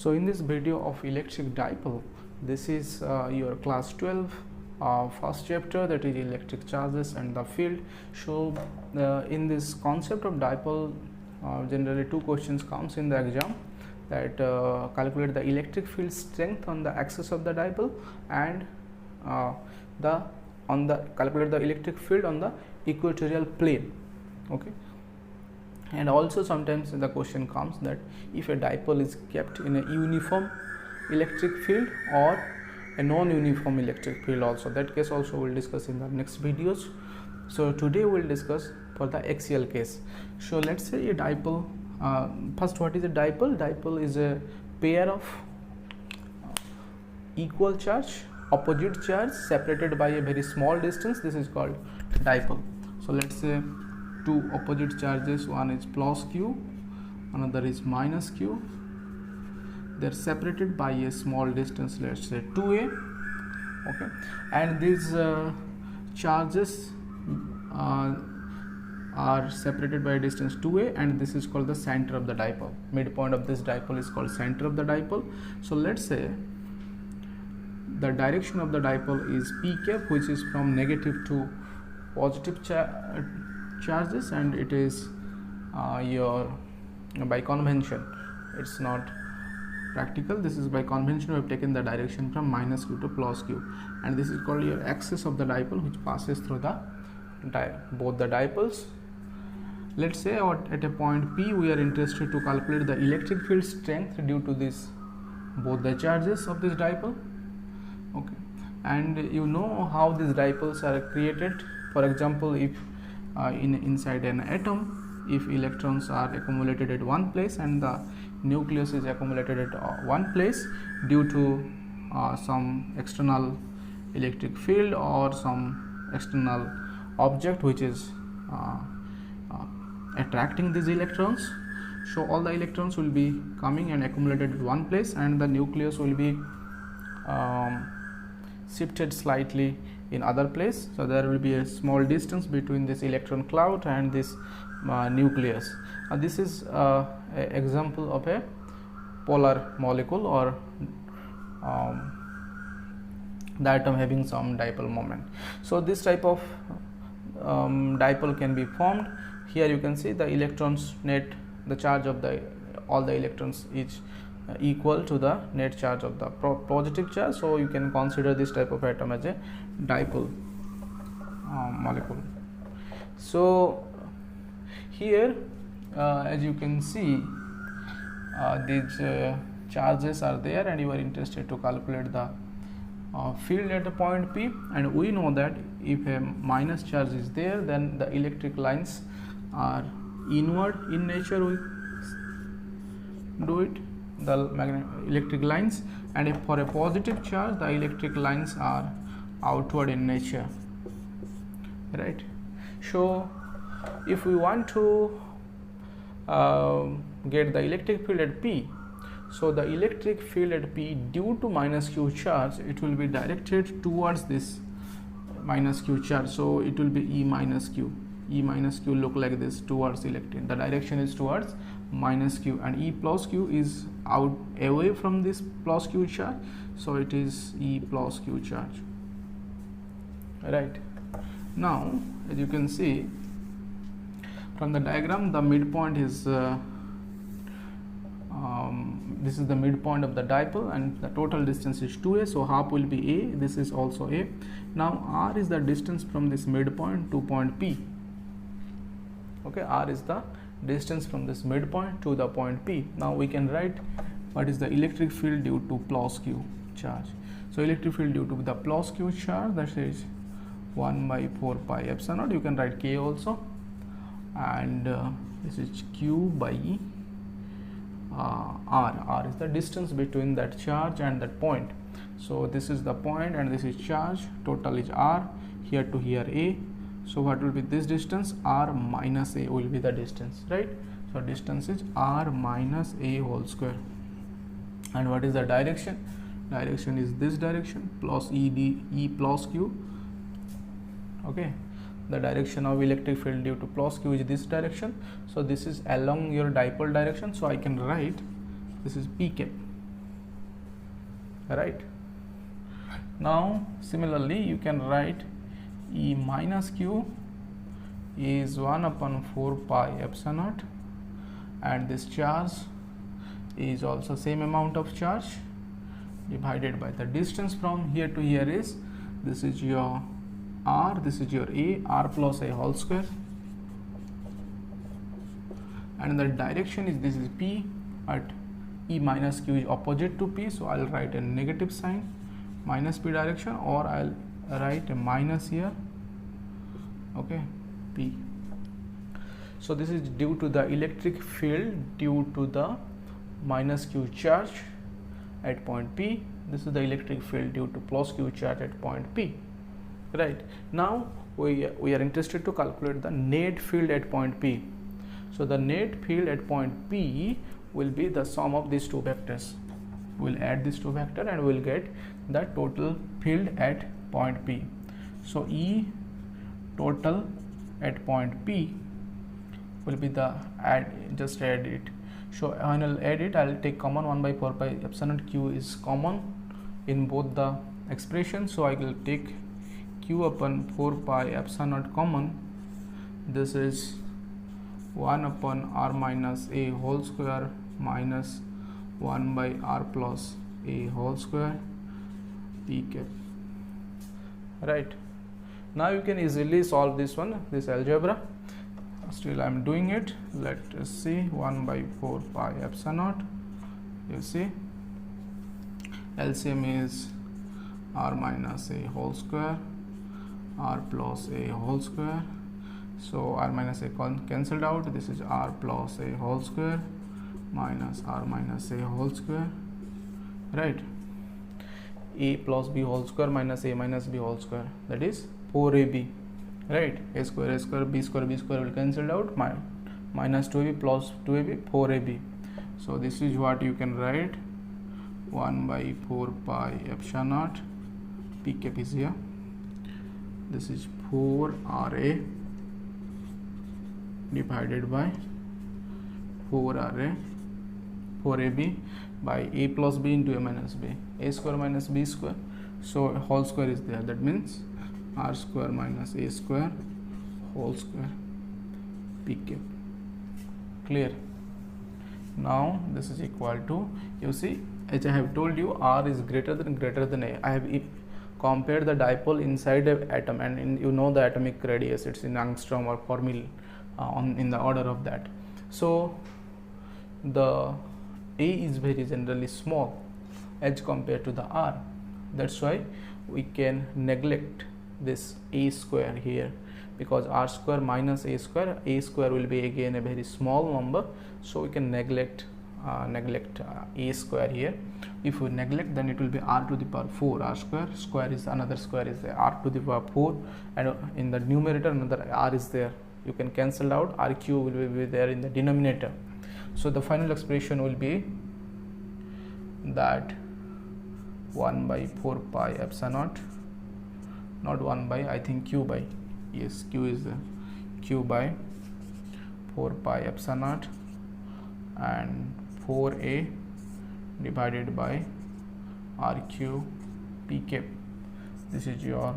So in this video of electric dipole, this is your class 12 first chapter, that is electric charges and the field. So in this concept of dipole, generally two questions comes in the exam, that calculate the electric field strength on the axis of the dipole and calculate the electric field on the equatorial plane. Okay. And also sometimes the question comes that if a dipole is kept in a uniform electric field or a non-uniform electric field also, that case also we will discuss in the next videos. So today we will discuss for the axial case. So let's say a dipole, first what is a dipole? Dipole is a pair of equal charge, opposite charge separated by a very small distance. This is called dipole. So let's say two opposite charges, one is plus q, another is minus q. They are separated by a small distance, let's say 2a. Okay, and these charges are separated by a distance 2a, and this is called the center of the dipole. Midpoint of this dipole is called center of the dipole. So let's say the direction of the dipole is p cap, which is from negative to positive charges, and it is by convention, it's not practical, this is by convention we have taken the direction from minus q to plus q, and this is called your axis of the dipole, which passes through the both the dipoles. Let's say at a point P we are interested to calculate the electric field strength due to this both the charges of this dipole. Okay, and you know how these dipoles are created. For example, if inside an atom, if electrons are accumulated at one place and the nucleus is accumulated at one place due to some external electric field or some external object which is attracting these electrons, so all the electrons will be coming and accumulated at one place, and the nucleus will be shifted slightly in other place. So there will be a small distance between this electron cloud and this nucleus. This is an example of a polar molecule or the atom having some dipole moment. So this type of dipole can be formed. Here you can see the electrons net, the charge of all the electrons is equal to the net charge of the positive charge. So you can consider this type of atom as a dipole molecule. So here as you can see, these charges are there, and you are interested to calculate the field at the point P, and we know that if a minus charge is there, then the electric lines are inward in nature, we do it, the electric lines, and if for a positive charge the electric lines are outward in nature, right? So if we want to get the electric field at P, so the electric field at P due to minus q charge, it will be directed towards this minus q charge, so it will be E minus q. E minus q look like this towards electron, the direction is towards minus q, and E plus q is out away from this plus q charge, so it is E plus q charge, right? Now as you can see from the diagram, the midpoint is this is the midpoint of the dipole, and the total distance is 2a, so half will be a, this is also a. Now r is the distance from this midpoint to point P. Okay, r is the distance from this midpoint to the point P. Now we can write what is the electric field due to plus q charge. So electric field due to the plus q charge, that is 1 by 4 pi epsilon naught. You can write k also, and this is q by r is the distance between that charge and that point. So this is the point and this is charge, total is r, here to here a. So what will be this distance? R minus a will be the distance, right? So distance is r minus a whole square. And what is the direction? Direction is this direction, plus E plus q. Okay, the direction of electric field due to plus q is this direction. So this is along your dipole direction, so I can write this is p cap. right? Now similarly you can write E minus Q is 1 upon 4 pi epsilon naught, and this charge is also same amount of charge divided by the distance from here to here is, this is your R, this is your A, R plus A whole square, and the direction is, this is P, at E minus Q is opposite to P, so I'll write a negative sign, minus P direction, or I'll write a minus here, okay, P. So this is due to the electric field due to the minus Q charge at point P. This is the electric field due to plus Q charge at point P, right? Now we are interested to calculate the net field at point P. So the net field at point P will be the sum of these two vectors. We'll add these two vectors and we'll get the total field at point P. So E total at point P will be the just add it. So when I'll add it, I'll take common 1 by 4 pi epsilon naught. Q is common in both the expressions, so I will take Q upon 4 pi epsilon naught common. This is 1 upon R minus A whole square minus 1 by R plus A whole square P cap, right? Now you can easily solve this one, this algebra. Still I am doing it. Let us see. 1 by 4 pi epsilon naught, you see LCM is R minus A whole square, R plus A whole square. So R minus A cancelled out. This is R plus A whole square minus R minus A whole square, right? A plus B whole square minus A minus B whole square, that is 4AB, right? A square B square will cancelled out, minus 2AB plus 2AB 4AB. So this is what you can write, 1 by 4 pi epsilon naught P cap is here. This is 4 RA divided by 4 RA 4AB by A plus B into A minus B, A square minus B square, so whole square is there, that means R square minus A square whole square P cap. Clear? Now this is equal to, you see, as I have told you, R is greater than A. I have compared the dipole inside an atom, and you know the atomic radius, it's in angstrom or Fermi in the order of that. So the A is very generally small as compared to the R. That's why we can neglect this A square here, because R square minus A square will be again a very small number, so we can neglect A square here. If we neglect, then it will be R to the power 4. R square is another square is there, R to the power 4, and in the numerator another R is there. You can cancel out, RQ will be there in the denominator. So the final expression will be that 1 by 4 pi epsilon naught, not 1 by, I think Q by, yes, Q is there, Q by 4 pi epsilon naught and 4A divided by RQ P cap. This is your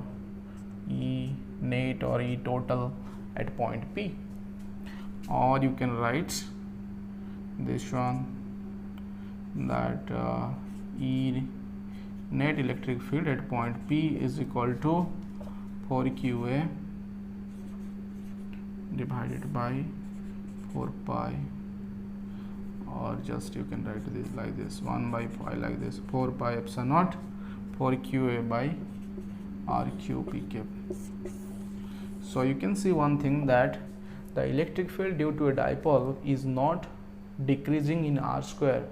E net or E total at point P. Or you can write this one, that E net electric field at point P is equal to 4QA divided by 4 pi, or just you can write this like this, 1 by 5 like this, 4 pi epsilon naught 4QA by RQ P cap. So you can see one thing, that the electric field due to a dipole is not decreasing in R square,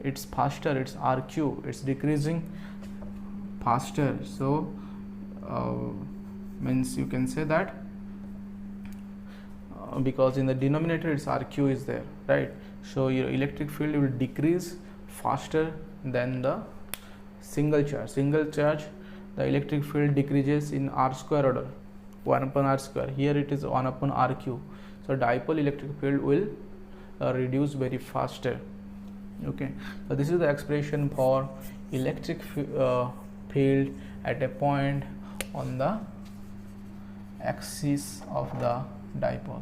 it's faster, it's RQ, it's decreasing faster. So means you can say that because in the denominator its RQ is there, right? So your electric field will decrease faster than the single charge. The electric field decreases in R square order, 1 upon R square. Here it is 1 upon RQ. So dipole electric field will reduce very faster. Okay, so this is the expression for electric field at a point on the axis of the dipole,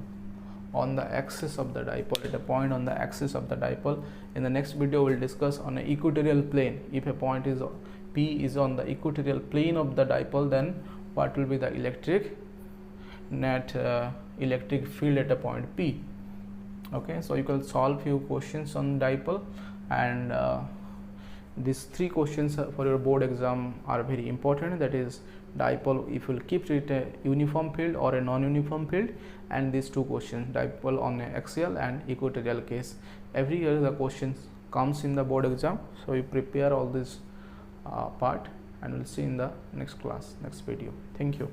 on the axis of the dipole, at a point on the axis of the dipole. In the next video we will discuss on an equatorial plane. If a point is P is on the equatorial plane of the dipole, then what will be the electric field at a point P. Okay, so you can solve few questions on dipole, and these 3 questions for your board exam are very important. That is, dipole if you will keep it a uniform field or a non-uniform field, and these 2 questions, dipole on an axial and equatorial case. Every year the questions comes in the board exam, so you prepare all this part, and we'll see in the next class, next video. Thank you.